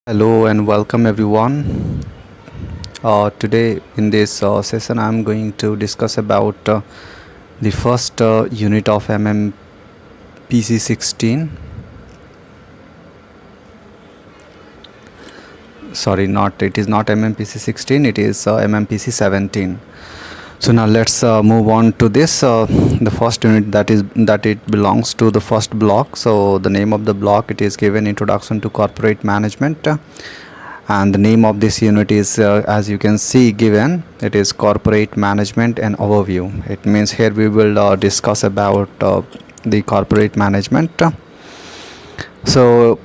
Hello and welcome everyone. Today in this session I'm going to discuss about the first unit of MMPC 16. Sorry, not it is not MMPC 16, it is MMPC 17. So now let's move on to this the first unit, that it belongs to the first block. So the name of the block, it is given Introduction to Corporate Management, and the name of this unit is as you can see given, it is Corporate Management and Overview. It means here we will discuss about the corporate management. So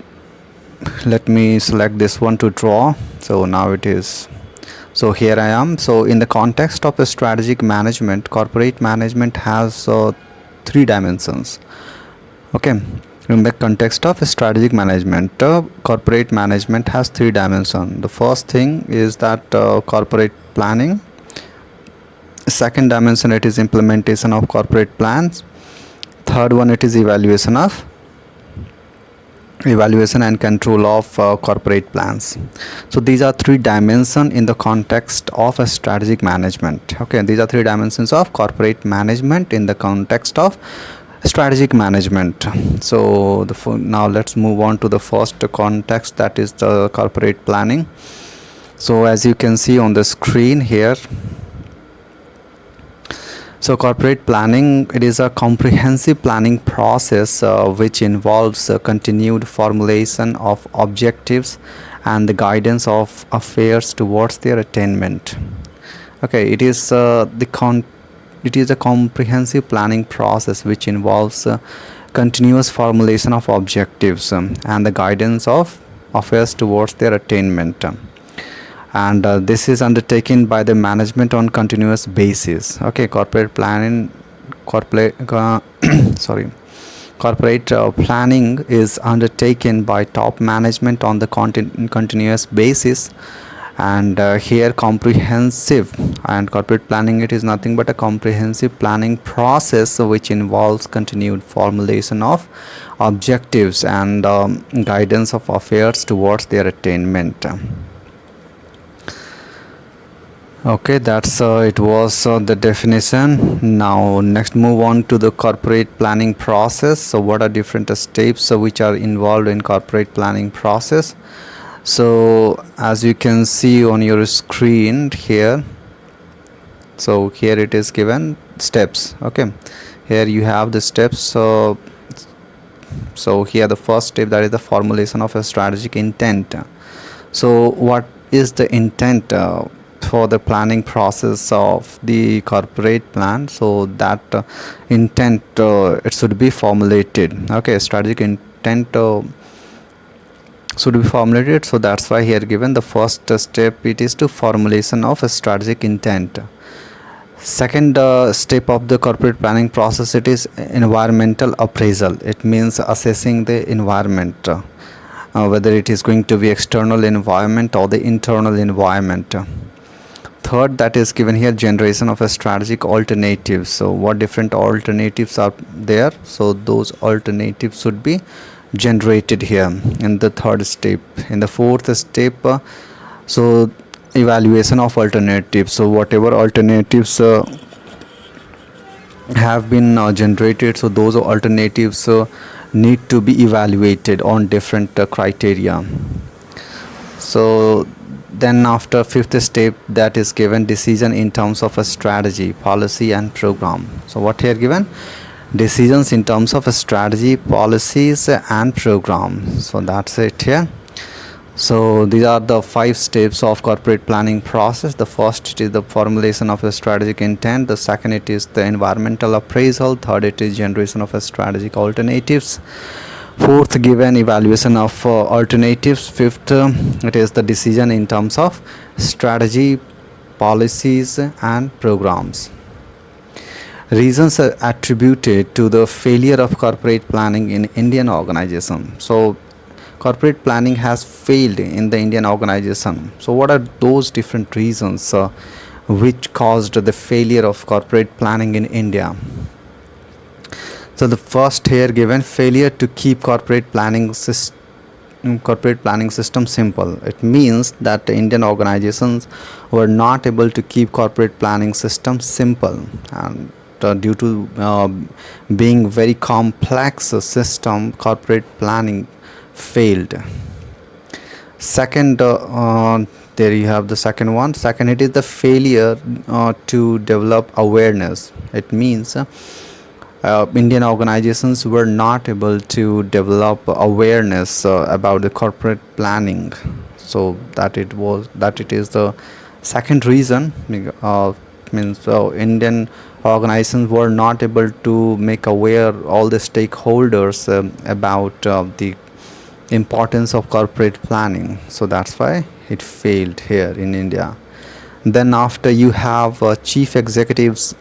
let me select this one to draw. So now it is, so here I am. So in the context of a strategic management, corporate management has three dimensions. Okay, in the context of strategic management, corporate management has three dimensions. The first thing is that corporate planning. Second dimension, it is implementation of corporate plans. Third one, it is evaluation and control of corporate plans. So these are three dimensions in the context of a strategic management. Okay, these are three dimensions of corporate management in the context of strategic management. So now let's move on to the first context, that is the corporate planning. So as you can see on the screen here, so corporate planning, it is a comprehensive planning process which involves continued formulation of objectives and the guidance of affairs towards their attainment. Okay, it is a comprehensive planning process which involves continuous formulation of objectives and the guidance of affairs towards their attainment. And this is undertaken by the management on continuous basis. Okay, corporate planning is undertaken by top management on the continuous basis. And here comprehensive and corporate planning, it is nothing but a comprehensive planning process which involves continued formulation of objectives and guidance of affairs towards their attainment. Okay, that's it was the definition. Now next move on to the corporate planning process. So what are different steps which are involved in corporate planning process? So as you can see on your screen here, so here it is given steps. Okay, here you have the steps. So here the first step, that is the formulation of a strategic intent. So what is the intent for the planning process of the corporate plan? So that intent it should be formulated. Okay, strategic intent should be formulated. So that's why here given the first step, it is to formulation of a strategic intent. Second step of the corporate planning process, it is environmental appraisal. It means assessing the environment, whether it is going to be external environment or the internal environment. Third, that is given here, generation of a strategic alternatives. So what different alternatives are there, so those alternatives should be generated here in the third step. In the fourth step, so evaluation of alternatives. So whatever alternatives have been generated, so those alternatives need to be evaluated on different criteria. So then after fifth step, that is given decision in terms of a strategy, policy and program. So what here given, decisions in terms of a strategy, policies and program. So that's it here. So these are the 5 steps of corporate planning process. The first, it is the formulation of a strategic intent. The second, it is the environmental appraisal. Third, it is generation of a strategic alternatives. Fourth, given evaluation of alternatives. Fifth, it is the decision in terms of strategy, policies and programs. Reasons are attributed to the failure of corporate planning in Indian organization. So corporate planning has failed in the Indian organization. So what are those different reasons which caused the failure of corporate planning in India? So the first here given, failure to keep corporate planning corporate planning system simple. It means that the Indian organizations were not able to keep corporate planning system simple, and due to being very complex system, corporate planning failed. Second, there you have the second one. Second, it is the failure to develop awareness. It means Indian organizations were not able to develop awareness about the corporate planning. So that it is the second reason. Means Indian organizations were not able to make aware all the stakeholders about the importance of corporate planning. So that's why it failed here in India. Then after you have chief executive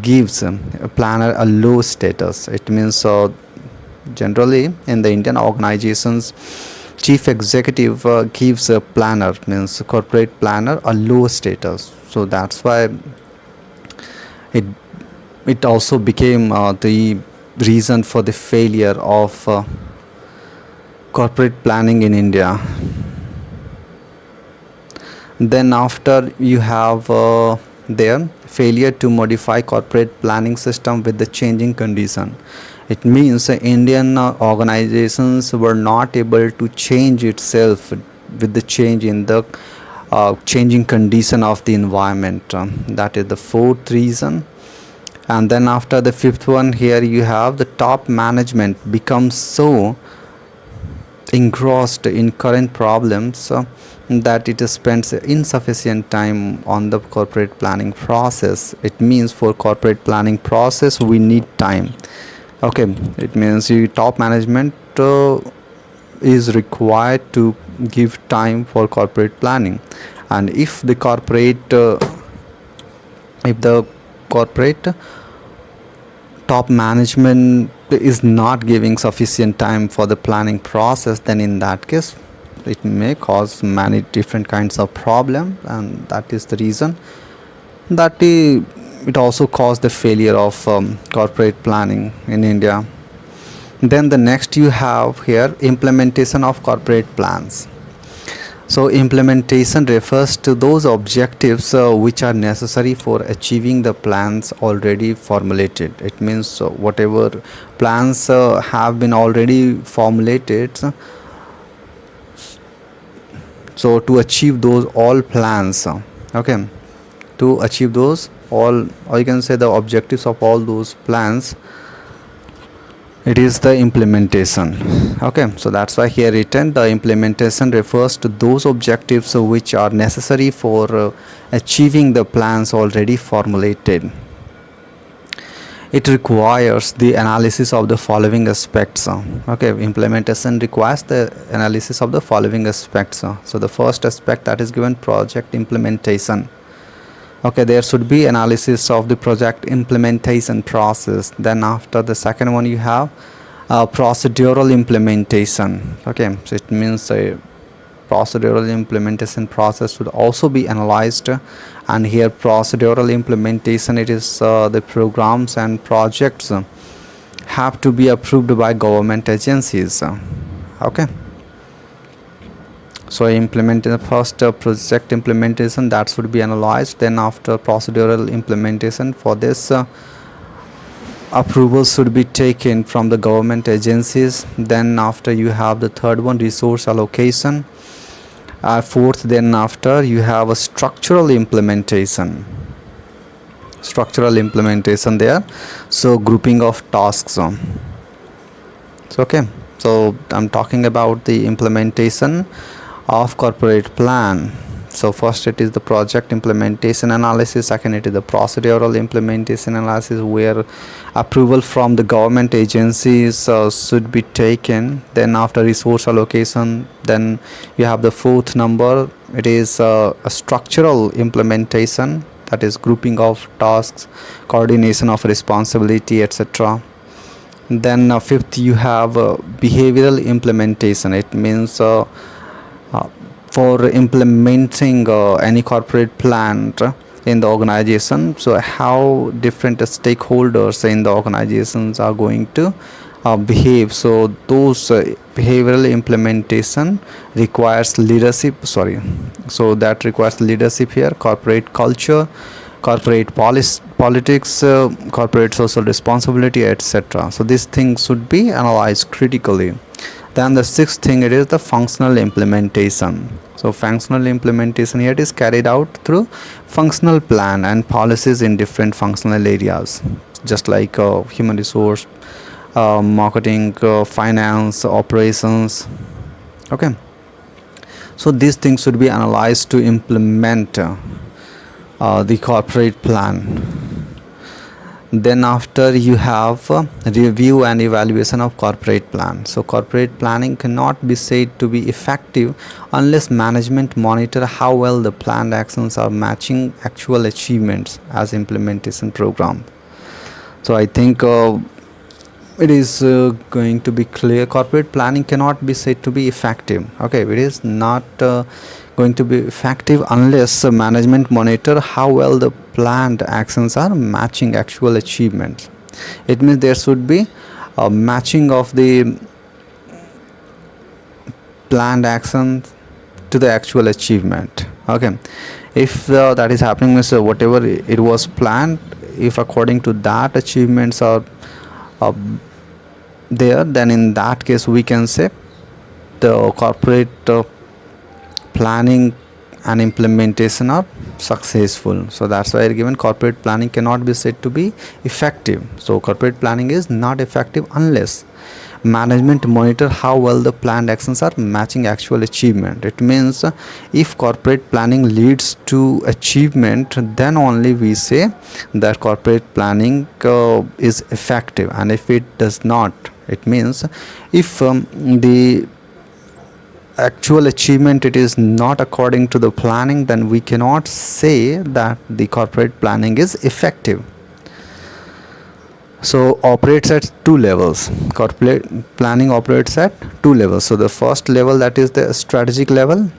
gives a planner a low status. It means generally in the Indian organizations, chief executive gives a planner, means corporate planner, a low status. So that's why it it also became the reason for the failure of corporate planning in India. Then after you have their failure to modify corporate planning system with the changing condition. It means Indian organizations were not able to change itself with the change in the changing condition of the environment. That is the fourth reason. And then after the fifth one, here you have the top management becomes so engrossed in current problems that it spends insufficient time on the corporate planning process. It means for corporate planning process we need time. Okay, it means you top management is required to give time for corporate planning, and if the corporate top management is not giving sufficient time for the planning process, then in that case it may cause many different kinds of problem, and that is the reason that it also caused the failure of corporate planning in India. Then the next you have here implementation of corporate plans. So implementation refers to those objectives which are necessary for achieving the plans already formulated. It means whatever plans have been already formulated, so to achieve those all plans, okay, to achieve those all, or you can say the objectives of all those plans, it is the implementation. Okay, so that's why here written the implementation refers to those objectives which are necessary for achieving the plans already formulated. It requires the analysis of the following aspects. Okay, implementation requires the analysis of the following aspects. So the first aspect that is given, project implementation. Okay, there should be analysis of the project implementation process. Then after the second one you have procedural implementation. Okay, so it means a procedural implementation process should also be analyzed, and here procedural implementation, it is the programs and projects have to be approved by government agencies. Okay, so implement the first project implementation that should be analyzed. Then after procedural implementation, for this approvals should be taken from the government agencies. Then after you have the third one, resource allocation. Fourth, then after you have a structural implementation there, so grouping of tasks. So okay, so I'm talking about the implementation of corporate plan. So first it is the project implementation analysis, second it is the procedural implementation analysis where approval from the government agencies should be taken. Then after resource allocation, then you have the fourth number, it is a structural implementation, that is grouping of tasks, coordination of responsibility, etc. Then fifth you have behavioral implementation. It means for implementing any corporate plan in the organization, so how different stakeholders in the organizations are going to behave. So those behavioral implementation requires leadership, sorry, so that requires leadership here, corporate culture, corporate politics, corporate social responsibility, etc. So these things should be analyzed critically. Then the sixth thing, it is the functional implementation. So functional implementation here is carried out through functional plan and policies in different functional areas, just like human resource, marketing, finance, operations. Okay, so these things should be analyzed to implement the corporate plan. Then after, you have review and evaluation of corporate plan. So corporate planning cannot be said to be effective unless management monitor how well the planned actions are matching actual achievements as implementation program. So I think it is going to be clear. Corporate planning cannot be said to be effective. Okay, it is not going to be effective unless management monitor how well the planned actions are matching actual achievements. It means there should be a matching of the planned action to the actual achievement. Okay, if that is happening, means whatever it was planned, if according to that achievements are uh, there, then in that case we can say the corporate planning and implementation are successful. So that's why given corporate planning cannot be said to be effective. So corporate planning is not effective unless management monitor how well the planned actions are matching actual achievement. It means if corporate planning leads to achievement, then only we say that corporate planning is effective. And if it does not, it means if the actual achievement it is not according to the planning, then we cannot say that the corporate planning is effective. So operates at two levels. Corporate planning operates at two levels. So the first level, that is the strategic level.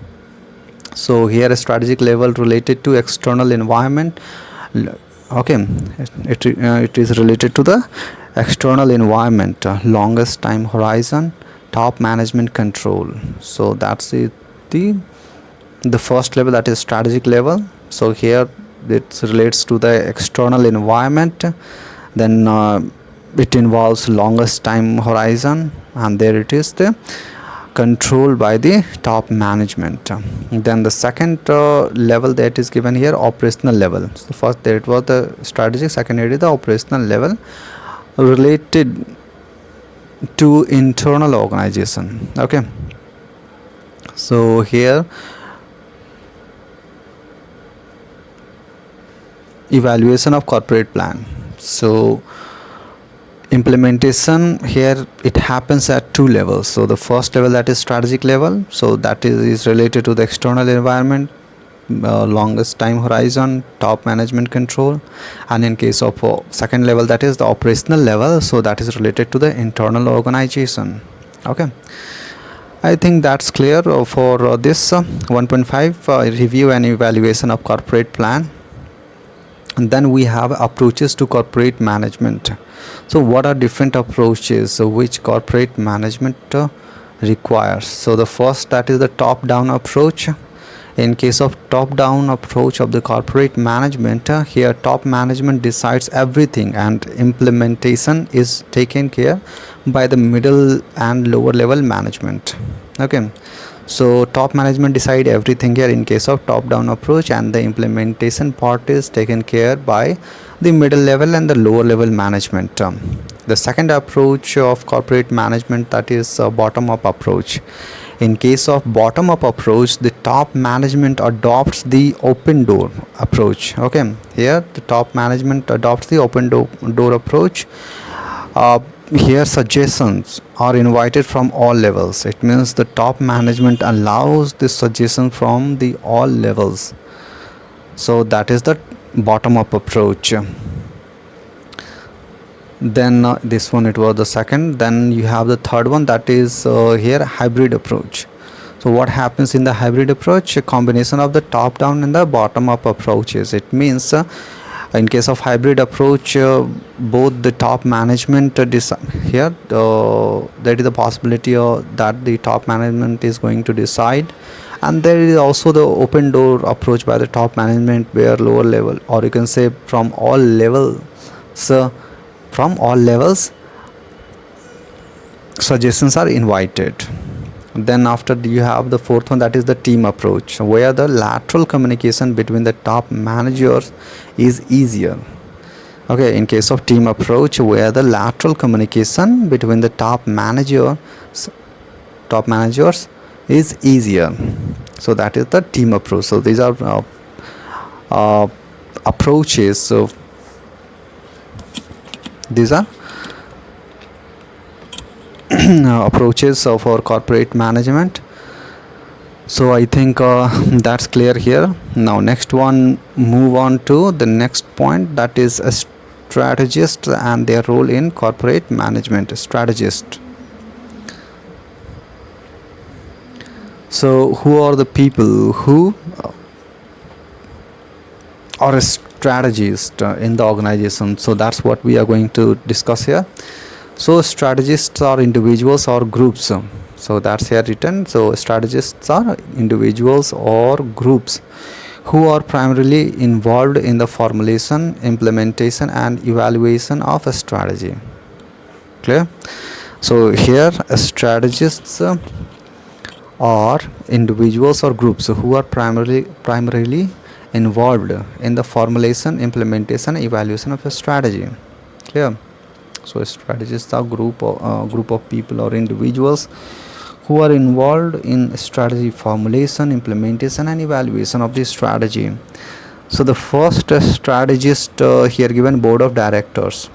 So here a strategic level related to external environment. Okay, it is related to the external environment, longest time horizon, top management control. So that's the first level, that is strategic level. So here it relates to the external environment. Then it involves longest time horizon, and there it is the control by the top management. Then the second level that is given here, operational level. So first there it was the strategic, second it is the operational level related to internal organization. Okay, so here evaluation of corporate plan. So implementation here, it happens at two levels. So the first level, that is strategic level, so that is related to the external environment, longest time horizon, top management control. And in case of second level, that is the operational level, so that is related to the internal organization. Okay, I think that's clear for this 1.5 review and evaluation of corporate plan. And then we have approaches to corporate management. So what are different approaches which corporate management requires? So the first, that is the top down approach. In case of top down approach of the corporate management, here top management decides everything and implementation is taken care by the middle and lower level management. Okay, so top management decide everything here in case of top down approach, and the implementation part is taken care by the middle level and the lower level management. The second approach of corporate management, that is bottom up approach. In case of bottom up approach, the top management adopts the open door approach. Okay, here the top management adopts the open door approach. Here suggestions are invited from all levels. It means the top management allows this suggestion from the all levels. So that is the bottom up approach. Then this one, it was the second. Then you have the third one, that is here hybrid approach. So what happens in the hybrid approach? A combination of the top down and the bottom up approaches. It means In case of hybrid approach, both the top management here there is a possibility that the top management is going to decide, and there is also the open door approach by the top management, where lower level, or you can say from all levels, suggestions are invited. Then after you have the fourth one, that is the team approach, where the lateral communication between the top managers is easier. Okay, in case of team approach, where the lateral communication between the top managers is easier. So that is the team approach. So these are approaches. So these are approaches for corporate management. So I think that's clear here. Now next one, move on to the next point, that is a strategist and their role in corporate management. Strategist. So who are the people who are a strategist in the organization? So that's what we are going to discuss here. So strategists are individuals or groups. So that's here written. So strategists are individuals or groups who are primarily involved in the formulation, implementation and evaluation of a strategy. Clear? So here strategists are individuals or groups who are primarily involved in the formulation, implementation, evaluation of a strategy. Clear? So strategists are group of people or individuals who are involved in strategy formulation, implementation and evaluation of the strategy. So the first strategist here given, board of directors.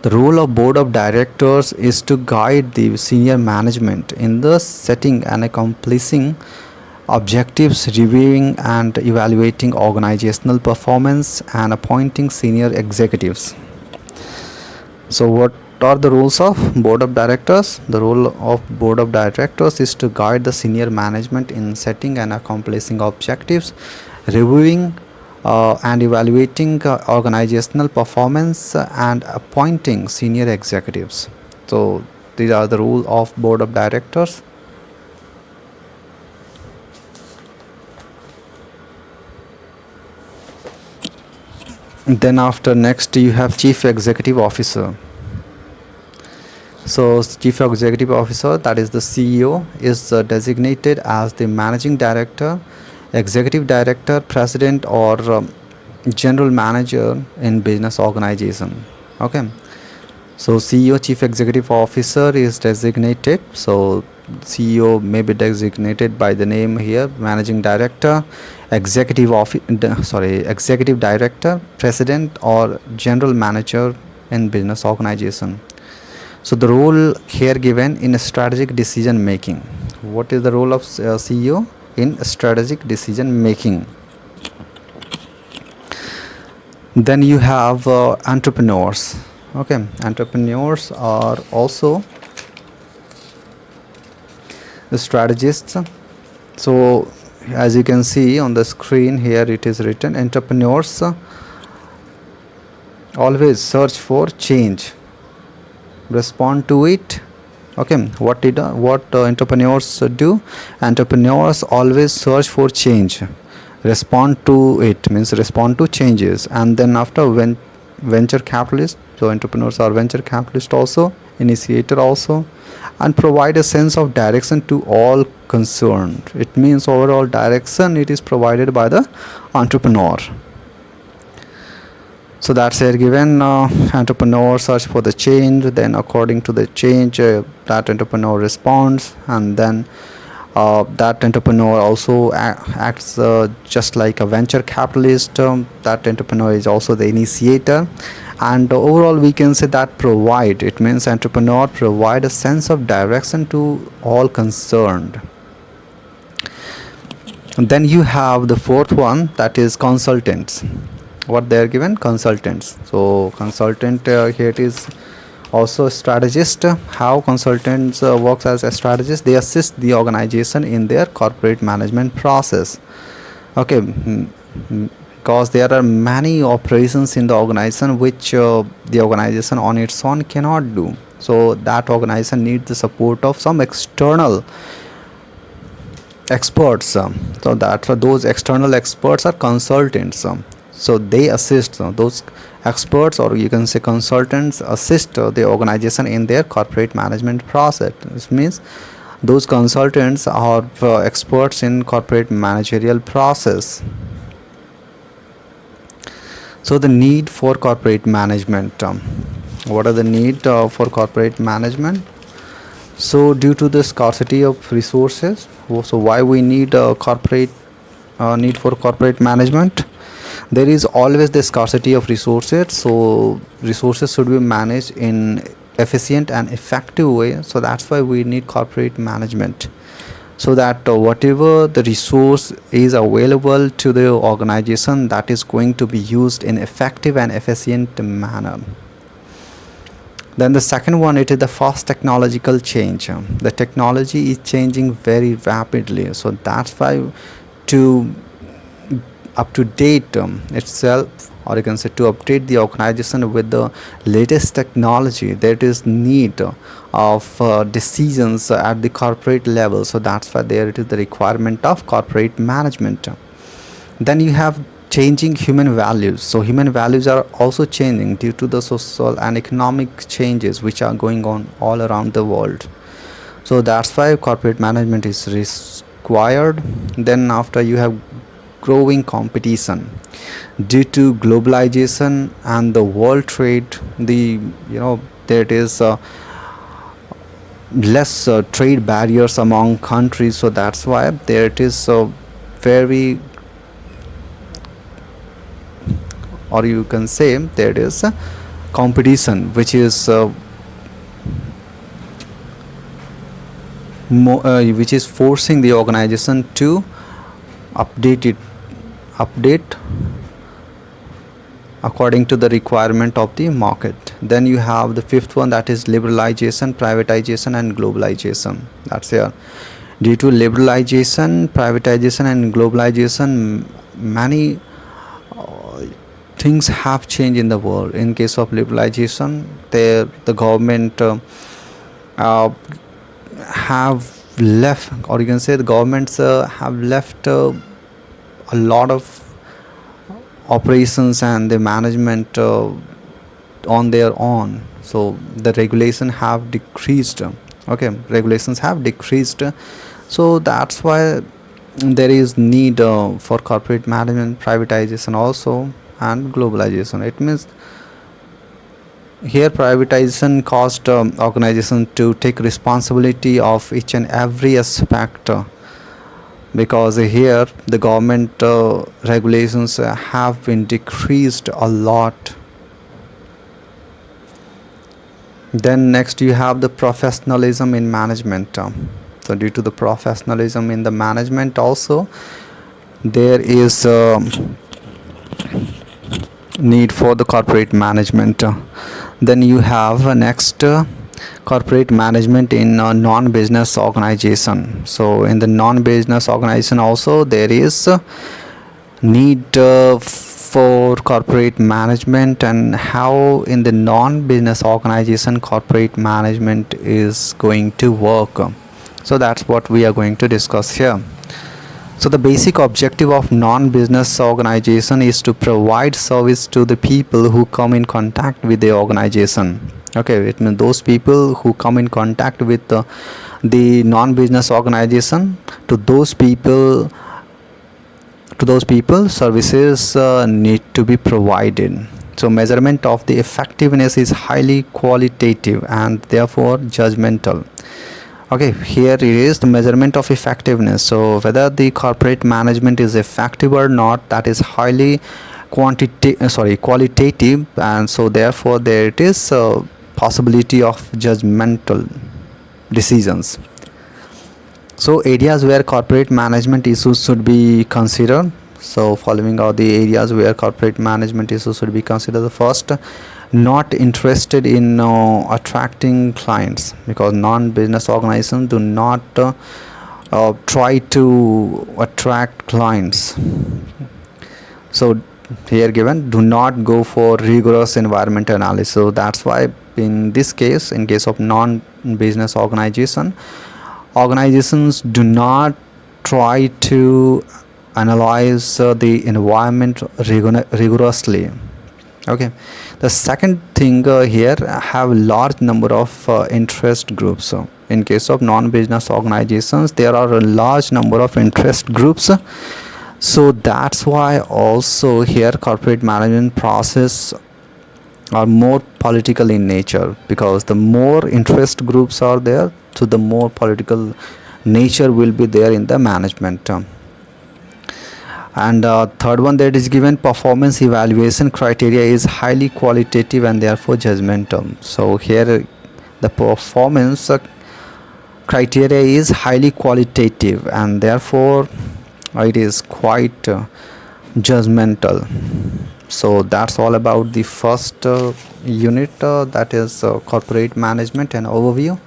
The role of board of directors is to guide the senior management in the setting and accomplishing objectives, reviewing and evaluating organizational performance and appointing senior executives. So what are the roles of board of directors? The role of board of directors is to guide the senior management in setting and accomplishing objectives, reviewing and evaluating organizational performance and appointing senior executives. So these are the role of board of directors. Then after next you have chief executive officer. So chief executive officer, that is the CEO, is designated as the managing director, executive director, president or general manager in business organization. Okay, so CEO, chief executive officer, is designated. So CEO may be designated by the name here, managing director, executive director, president or general manager in business organization. So the role here given in strategic decision making. What is the role of CEO in strategic decision making? Then you have entrepreneurs. Okay, entrepreneurs are also the strategists. So as you can see on the screen here, it is written, entrepreneurs always search for change, respond to it. Okay, what entrepreneurs do? Entrepreneurs always search for change, respond to it, means respond to changes. And then after, when venture capitalists, so entrepreneurs are venture capitalists also, initiator also, and provide a sense of direction to all concerned. It means overall direction, it is provided by the entrepreneur. So that's here given, entrepreneur search for the change, then according to the change that entrepreneur responds, and then that entrepreneur also acts just like a venture capitalist. That entrepreneur is also the initiator, and overall we can say that provide, it means entrepreneur provide a sense of direction to all concerned. And then you have the fourth one, that is consultants. What they are given? Consultants. So consultant here it is also a strategist. How consultants works as a strategist? They assist the organization in their corporate management process. Okay, because there are many operations in the organization which the organization on its own cannot do. So that organization needs the support of some external experts. So that those external experts are consultants. So they assist those experts, or you can say consultants, assist the organization in their corporate management process. This means those consultants are experts in corporate managerial process. So the need for corporate management, what are the need for corporate management? So due to the scarcity of resources, so why we need corporate need for corporate management? There is always the scarcity of resources, so resources should be managed in efficient and effective way. So that's why we need corporate management, so that whatever the resource is available to the organization, that is going to be used in effective and efficient manner. Then the second one, it is the fast technological change. The technology is changing very rapidly, so that's why to up to date itself, or you can say to update the organization with the latest technology, there is need of decisions at the corporate level. So that's why there it is the requirement of corporate management. Then you have changing human values. So human values are also changing due to the social and economic changes which are going on all around the world. So that's why corporate management is required. Then after, you have growing competition due to globalization and the world trade. There is less trade barriers among countries. So that's why there it is very, or you can say there is a competition which is which is forcing the organization to update according to the requirement of the market. Then you have the fifth one, that is liberalization, privatization and globalization. That's here. Due to liberalization, privatization and globalization, many things have changed in the world. In case of liberalization, the government have left, or you can say the governments have left a lot of operations and the management on their own. So the regulation have decreased. Regulations have decreased. So that's why there is need for corporate management, privatization also, and globalization. It means here privatization caused organization to take responsibility of each and every aspect, because here the government regulations have been decreased a lot. Then next, you have the professionalism in management. So due to the professionalism in the management also, there is need for the corporate management. Then you have next corporate management in non-business organization. So in the non-business organization also, there is need for corporate management, and how in the non-business organization corporate management is going to work. So that's what we are going to discuss here. So the basic objective of non-business organization is to provide service to the people who come in contact with the organization. It means those people who come in contact with the non-business organization, to those people services need to be provided. So measurement of the effectiveness is highly qualitative and therefore judgmental. Here it is the measurement of effectiveness. So whether the corporate management is effective or not, that is highly qualitative, and so therefore there it is possibility of judgmental decisions. So areas where corporate management issues should be considered. So following are the areas where corporate management issues should be considered. The first, not interested in attracting clients, because non-business organizations do not try to attract clients. So here given, do not go for rigorous environmental analysis. So that's why in this case, in case of non-business organizations do not try to analyze the environment rigorously. Okay, the second thing here, have large number of interest groups. So in case of non-business organizations, there are a large number of interest groups. So that's why also here corporate management process are more political in nature, because the more interest groups are there, so the more political nature will be there in the management. And third one that is given, performance evaluation criteria is highly qualitative and therefore judgmental. So here the performance criteria is highly qualitative and therefore it is quite judgmental. So that's all about the first unit, that is corporate management and overview.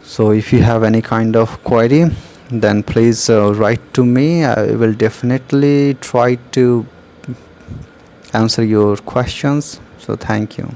So if you have any kind of query, then please write to me. I will definitely try to answer your questions. So thank you.